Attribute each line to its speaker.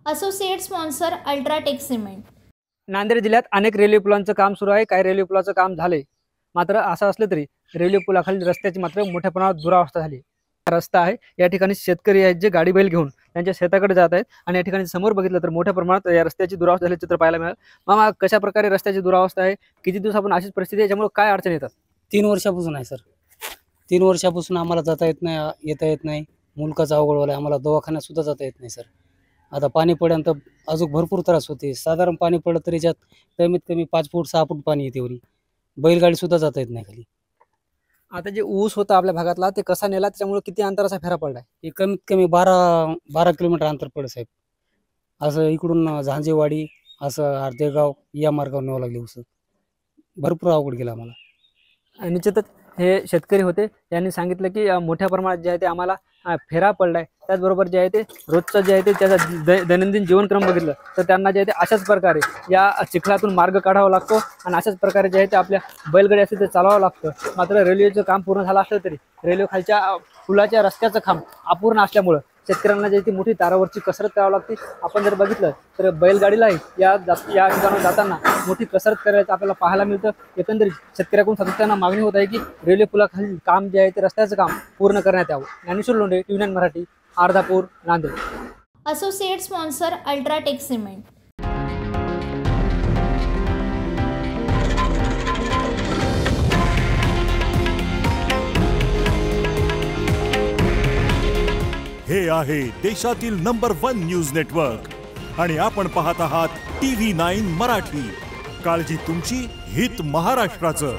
Speaker 1: Associate sponsor UltraTech cement.
Speaker 2: Nanded जिल्ह्यात अनेक railway पुलांचं काम सुरू आहे। काही रेल्वे पुलाचं काम झाले, मात्र असं असलं तरी रेल्वे पुलाखाली रस्त्याची मात्र मोठ्या प्रमाणात दुरावस्था झाली। रस्ता आहे, या ठिकाणी शेतकरी आहेत जे गाडी बैल घेऊन त्यांच्या शेताकडे जात आहेत आणि या ठिकाणी समोर बघितलं तर मोठ्या प्रमाणात या रस्त्याची दुरावस्था झाल्याचे चित्र पाहायला मिळालं। मामा, कशा प्रकारे रस्त्याची दुरावस्था आहे, किती दिवसापासून अशीच परिस्थिती आहे, याच्यामुळे काय अडचण येतात?
Speaker 3: 3 वर्षापासून आहे सर। 3 वर्षापासून आम्हाला जाता येत नाही, येता येत नाही। मुलकाचा अवघड झाला, आम्हाला दवाखान्यात सुद्धा जाता येत नाही सर। आता पाणी पडल्यानंतर अजून भरपूर त्रास होते। साधारण पाणी पडलं तरी याच्यात कमीत कमी 5 फूट 6 फूट पाणी येते वरी। बैलगाडी सुद्धा जाता येत नाही खाली।
Speaker 2: आता जे ऊस होता आपल्या भागातला ते कसा नेला, त्याच्यामुळे किती अंतराचा फेरा पडलाय?
Speaker 3: हे कमीत कमी 12 किलोमीटर अंतर पडलं साहेब। असं इकडून झांजेवाडी असं अर्धेगाव या मार्गावर न्यावं लागले ऊस। भरपूर अवघड गेला आम्हाला।
Speaker 2: निश्चितच हे शेतकरी होते, यांनी सांगितलं की मोठ्या प्रमाणात जे आहे ते आम्हाला फेरा पडलाय। त्याचबरोबर जे आहे ते रोजचं जे आहे ते त्याचा दैनंदिन जीवनक्रम बघितलं तर त्यांना जे आहे ते अशाच प्रकारे या चिखलातून मार्ग काढावा लागतो आणि अशाच प्रकारे जे आहे ते आपल्या बैलगाडी असेल ते चालवावं लागतं। मात्र रेल्वेचं काम पूर्ण झालं असलं तरी रेल्वे खालच्या पुलाच्या रस्त्याचं काम अपूर्ण असल्यामुळं शेतकऱ्यांना जे ती मोठी तारावरची कसरत करावी लागते। आपण जर बघितलं तर बैलगाडीलाही या ठिकाणावर जाताना मोठी कसरत करायचं आपल्याला पाहायला मिळतं। एकंदरीत शेतकऱ्याकडून सातत्यानं मागणी होत आहे की रेल्वे पुलाखालील काम जे आहे ते रस्त्याचं काम पूर्ण करण्यात यावं। ज्ञानेश्वर लोंढे, टी9 Marathi, Ardhapur, Nanded.
Speaker 1: Associate sponsor UltraTech cement.
Speaker 4: हे आहे देशातील नंबर 1 न्यूज नेटवर्क आणि आपण पाहत आहात TV9 मराठी। काळजी तुमची, हित महाराष्ट्राचं।